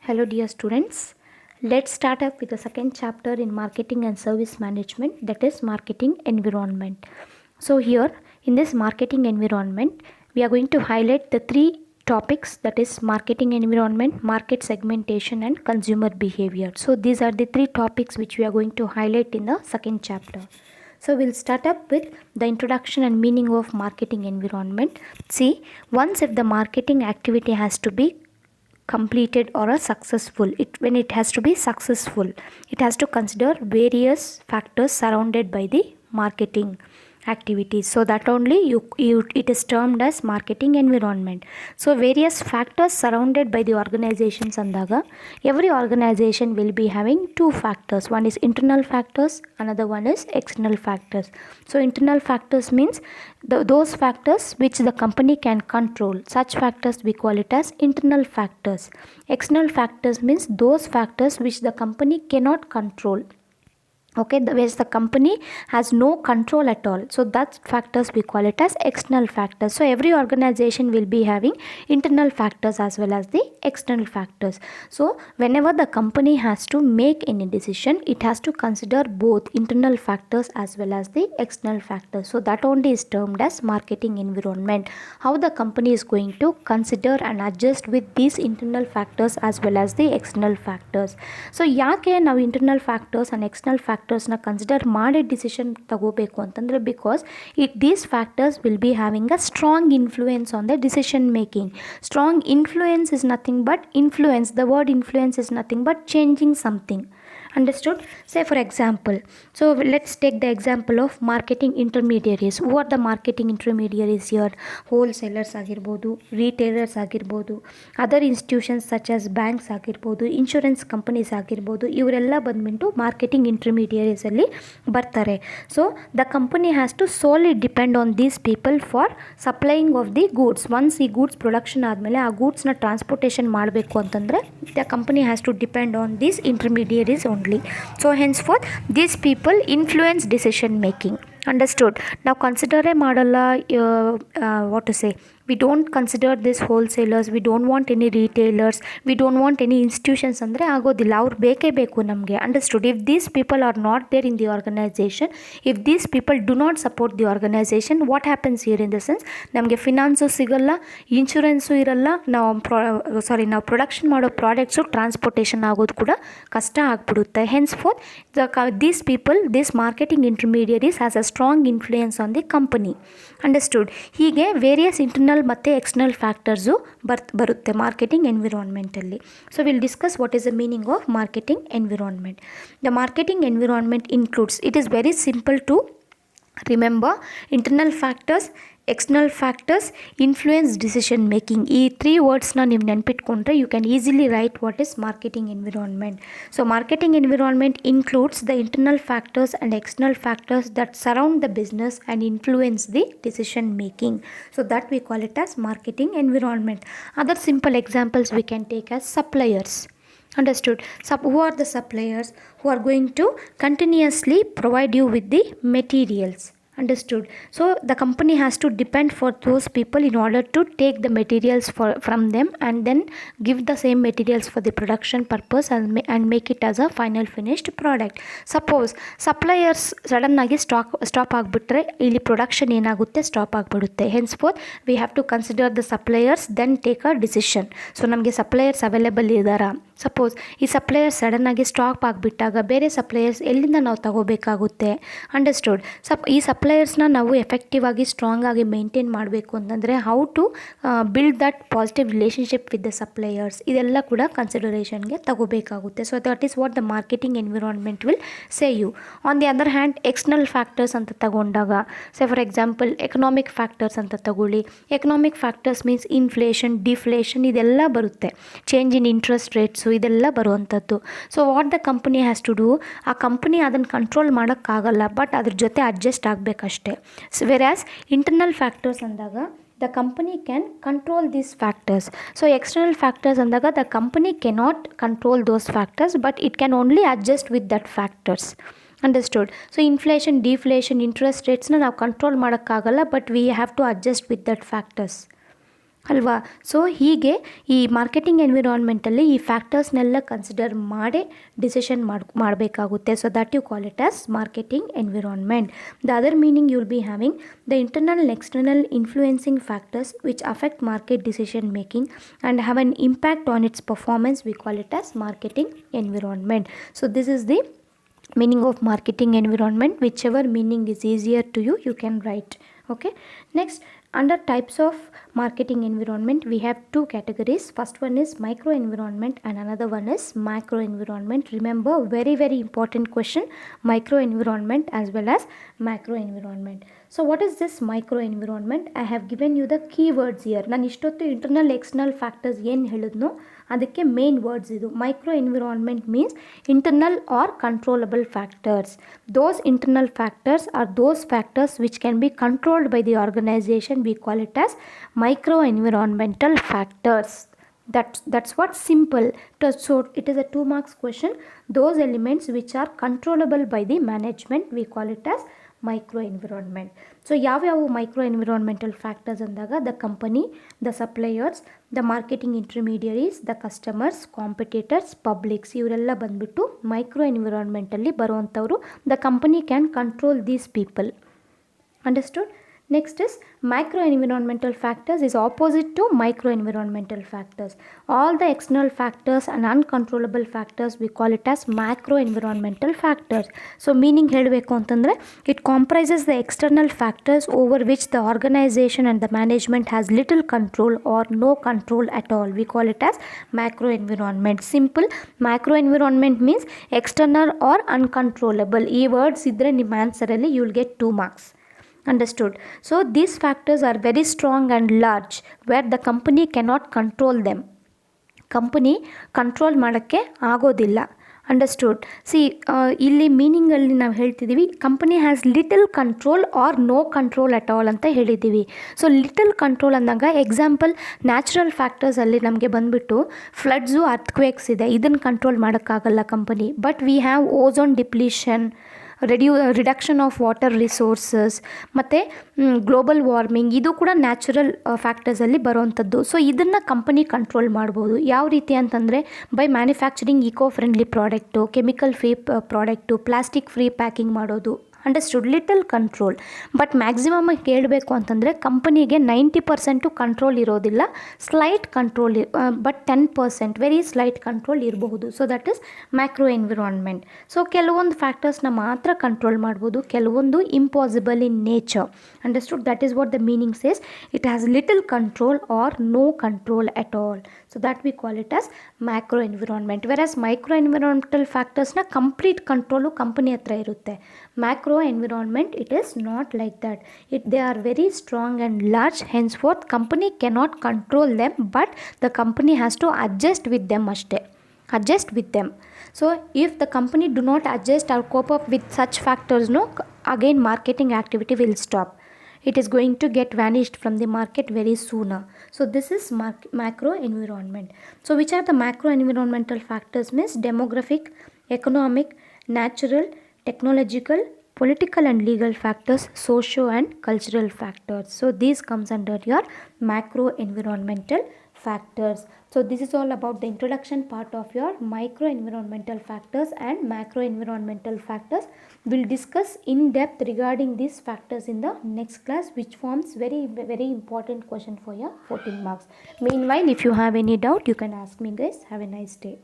Hello dear students, let's start up with the second chapter in marketing and service management, that is marketing environment. So here in this marketing environment we are going to highlight the three topics, that is marketing environment, market segmentation and consumer behavior. So these are the three topics which we are going to highlight in the second chapter. So we'll start up with the introduction and meaning of marketing environment. See, once if the marketing activity has to be completed or a successful, when it has to be successful, it has to consider various factors surrounded by the marketing activities. So that only it is termed as marketing environment. So various factors surrounded by the organizations andaga, every organization will be having two factors. One is internal factors, another one is external factors. So internal factors means those factors which the company can control. Such factors we call it as internal factors. External factors means those factors which the company cannot control. Okay, whereas the company has no control at all. So that factors we call it as external factors. So every organization will be having internal factors as well as the external factors. So whenever the company has to make any decision, it has to consider both internal factors as well as the external factors. So that only is termed as marketing environment. How the company is going to consider and adjust with these internal factors as well as the external factors. So ಯಾಕೆ ನಾವು internal factors and external factors consider ಮಾಡಿ decision ತಗೋಬೇಕು ಅಂತಂದರೆ, because these factors will be having a strong influence on the decision making. Strong influence is nothing but influence, the word influence is nothing but changing something. Understood? Say for example, so let's take the example of marketing intermediaries. Who are the marketing intermediaries here? Wholesalers ಆಗಿರ್ಬೋದು, retailers ಆಗಿರ್ಬೋದು, other institutions such as banks ಆಗಿರ್ಬೋದು, insurance companies ಆಗಿರ್ಬೋದು, ಇವರೆಲ್ಲ ಬಂದ್ಬಿಟ್ಟು marketing intermediaries ಅಲ್ಲಿ ಬರ್ತಾರೆ. So the company has to solely depend on these people for supplying of the goods. Once ಈ goods production ಆದಮೇಲೆ ಆ ಗೂಡ್ಸ್ನ ಟ್ರಾನ್ಸ್ಪೋರ್ಟೇಷನ್ ಮಾಡಬೇಕು ಅಂತಂದರೆ the company has to depend on these intermediaries only. So henceforth these people influence decision making. Understood? Now consider ಮಾಡಲ್ಲ, what to say, we don't consider this wholesalers, we don't want any retailers, we don't want any institutions ಅಂದರೆ ಆಗೋದಿಲ್ಲ. ಅವ್ರು ಬೇಕೇ ಬೇಕು ನಮಗೆ. Understood? If these people are not there in the organization, if these people do not support the organization, what happens here in the sense, ನಮಗೆ finance ಸಿಗಲ್ಲ, insurance ಇರಲ್ಲ, ನಾವು ಪ್ರೊಡಕ್ಷನ್ ಮಾಡೋ ಪ್ರಾಡಕ್ಟ್ಸು ಟ್ರಾನ್ಸ್ಪೋರ್ಟೇಷನ್ ಆಗೋದು ಕೂಡ ಕಷ್ಟ ಆಗಿಬಿಡುತ್ತೆ. ಹೆನ್ಸ್ಫೋರ್ತ್ these people, this marketing intermediaries has a strong influence on the company. Understood? ಹೀಗೆ ವೇರಿಯಸ್ ಇಂಟರ್ನಲ್ ಮತ್ತು ಎಕ್ಸ್ಟರ್ನಲ್ ಫ್ಯಾಕ್ಟರ್ಸು ಬರುತ್ತೆ ಮಾರ್ಕೆಟಿಂಗ್ ಎನ್ವಿರಾನ್ಮೆಂಟಲ್ಲಿ. So will discuss what is the meaning of marketing environment. The marketing environment includes, it is very simple to remember, internal factors, external factors, influence decision making. ಈ three ವರ್ಡ್ಸ್ನ ನೀವು ನೆನ್ಪಿಟ್ಕೊಂಡ್ರೆ you can easily write what is marketing environment. So marketing environment includes the internal factors and external factors that surround the business and influence the decision making. So that we call it as marketing environment. Other simple examples we can take as suppliers. Understood? Who are the suppliers? Who are going to continuously provide you with the materials. Understood? So the company has to depend for those people in order to take the materials from them and then give the same materials for the production purpose and make it as a final finished product. Suppose suppliers sudden ಆಗಿ stop ಆಗಿಬಿಟ್ರೆ ಇಲ್ಲಿ production ಏನಾಗುತ್ತೆ, stop ಆಗಿಬಿಡುತ್ತೆ. Henceforth we have to consider the suppliers, then take a decision. So ನಮಗೆ suppliers available ಇದ್ದಾರಾ? Suppose ಈ suppliers ಸಡನ್ನಾಗಿ stop ಆಗಿಬಿಟ್ಟಾಗ ಬೇರೆ ಸಪ್ಲೈಯರ್ಸ್ ಎಲ್ಲಿಂದ ನಾವು ತಗೋಬೇಕಾಗುತ್ತೆ? ಅಂಡರ್ಸ್ಟುಡ್? ಈ ಸಪ್ಲೈಯರ್ಸ್ನ ನಾವು ಎಫೆಕ್ಟಿವ್ ಆಗಿ ಸ್ಟ್ರಾಂಗ್ ಆಗಿ ಮೇಂಟೈನ್ ಮಾಡಬೇಕು ಅಂತಂದರೆ how to build that positive relationship with the suppliers, ಇದೆಲ್ಲ ಕೂಡ ಕನ್ಸಿಡರೇಷನ್ಗೆ ತಗೋಬೇಕಾಗುತ್ತೆ. So that is what the marketing environment will say you. On the other hand external factors ಅಂತ ತಗೊಂಡಾಗ, say for example economic factors ಅಂತ ತಗೊಳ್ಳಿ. Economic factors means inflation, deflation ಇದೆಲ್ಲ ಬರುತ್ತೆ, ಚೇಂಜ್ ಇನ್ ಇಂಟ್ರೆಸ್ಟ್ ರೇಟ್ಸು ಇದೆಲ್ಲ ಬರುವಂಥದ್ದು. So what the company has to do, ಆ company ಅದನ್ನು ಕಂಟ್ರೋಲ್ ಮಾಡೋಕ್ಕಾಗಲ್ಲ, ಬಟ್ ಅದ್ರ ಜೊತೆ ಅಡ್ಜಸ್ಟ್ ಆಗಬೇಕಷ್ಟೆ. ವೆರಾಸ್ ಇಂಟರ್ನಲ್ ಫ್ಯಾಕ್ಟರ್ಸ್ ಅಂದಾಗ the company can control these factors. So external factors ಅಂದಾಗ the company cannot control those factors, but it can only adjust with that factors. Understood? So inflation, deflation, interest ratesನ ನಾವು control ಮಾಡೋಕ್ಕಾಗಲ್ಲ, but we have to adjust with that factors. ಅಲ್ವಾ. So ಹೀಗೆ ಈ marketing ಎನ್ವಿರಾನ್ಮೆಂಟಲ್ಲಿ ಈ ಫ್ಯಾಕ್ಟರ್ಸ್ನೆಲ್ಲ consider ಮಾಡೇ decision ಮಾಡಬೇಕಾಗುತ್ತೆ. So that you call it as marketing environment. The other meaning you will be having the internal and external influencing factors which affect market decision making and have an impact on its performance. We call it as marketing environment. So this is the meaning of marketing environment. Whichever meaning is easier to you, you can write. Okay, next, under types of marketing environment we have two categories. First one is micro environment and another one is macro environment. Remember, very important question, micro environment as well as macro environment. So what is this micro environment? I have given you the keywords here. ನಾನು ಇಷ್ಟೊತ್ತು internal external factors ಏನು ಹೇಳಿದ್ನೋ ಅದಕ್ಕೆ main words ಇದು. Micro environment means internal or controllable factors. those internal factors are those factors which can be controlled by the organization. We call it as micro environmental factors. That's what simple. So it is a 2 marks question. Those elements which are controllable by the management, we call it as micro environment. So ಯಾವ್ಯಾವ micro environmental factors ಅಂದಾಗ the company, the suppliers, the marketing intermediaries, the customers, competitors, publics, ಇವರೆಲ್ಲ ಬಂದ್ಬಿಟ್ಟು micro ಎನ್ವಿರಾನ್ಮೆಂಟಲ್ಲಿ ಬರುವಂಥವ್ರು. The company can control these people. Understood? Next is macro environmental factors is opposite to micro environmental factors. All the external factors and uncontrollable factors we call it as macro environmental factors. So meaning ಹೇಳಬೇಕು ಅಂತಂದರೆ it comprises the external factors over which the organization and the management has little control or no control at all. We call it as macro environment. Simple, macro environment means external or uncontrollable. ಈ words ಇದ್ದರೆ ನಿಮ್ಮ ಆನ್ಸರಲ್ಲಿ you will get 2 marks. Understood? So these factors are very strong and large where the company cannot control them. Company control ಮಾಡೋಕ್ಕೆ ಆಗೋದಿಲ್ಲ. Understood? See ಇಲ್ಲಿ ಮೀನಿಂಗಲ್ಲಿ ನಾವು ಹೇಳ್ತಿದ್ದೀವಿ company has little control or no control at all ಅಂತ ಹೇಳಿದ್ದೀವಿ. So little control ಅಂದಾಗ example ನ್ಯಾಚುರಲ್ ಫ್ಯಾಕ್ಟರ್ಸಲ್ಲಿ ನಮಗೆ ಬಂದುಬಿಟ್ಟು ಫ್ಲಡ್ಸು, ಅರ್ಥ್ಕ್ವೇಕ್ಸ್ ಇದೆ, ಇದನ್ನು ಕಂಟ್ರೋಲ್ ಮಾಡೋಕ್ಕಾಗಲ್ಲ company. But we have ozone depletion, reduction of water resources ಮತ್ತು ಗ್ಲೋಬಲ್ ವಾರ್ಮಿಂಗ್, ಇದು ಕೂಡ ನ್ಯಾಚುರಲ್ ಫ್ಯಾಕ್ಟರ್ಸಲ್ಲಿ ಬರೋವಂಥದ್ದು. ಸೊ ಇದನ್ನು ಕಂಪನಿ ಕಂಟ್ರೋಲ್ ಮಾಡ್ಬೋದು. ಯಾವ ರೀತಿ ಅಂತಂದರೆ by manufacturing eco friendly product, chemical free product, plastic free packing ಮಾಡೋದು. Understood? Little control. But maximum ಕೇಳಬೇಕು ಅಂತಂದರೆ ಕಂಪನಿಗೆ 90% ಕಂಟ್ರೋಲ್ ಇರೋದಿಲ್ಲ, slight control, but 10% very slight control ಇರಬಹುದು. So that is macro environment. So ಕೆಲವೊಂದು ಫ್ಯಾಕ್ಟರ್ಸ್ನ ಮಾತ್ರ ಕಂಟ್ರೋಲ್ ಮಾಡ್ಬೋದು, ಕೆಲವೊಂದು impossible in nature. Understood? That is what the meaning says. It has little control or no control at all. So that we call it as macro environment. Versus micro environmental ಫ್ಯಾಕ್ಟರ್ಸ್ನ complete control company ಹತ್ರ ಇರುತ್ತೆ. Macro environment, it is not like that. They are very strong and large, henceforth company cannot control them, but the company has to adjust with them. Adjust with them. So if the company do not adjust or cope up with such factors, no, again marketing activity will stop. It is going to get vanished from the market very sooner. So this is macro environment. So which are the macro environmental factors? Means demographic, economic, natural, technological, political and legal factors, socio and cultural factors. So these comes under your macro environmental factors. So this is all about the introduction part of your micro environmental factors and macro environmental factors. We'll discuss in depth regarding these factors in the next class, which forms very important question for your 14 marks. Meanwhile, if you have any doubt, you can ask me guys. Have a nice day.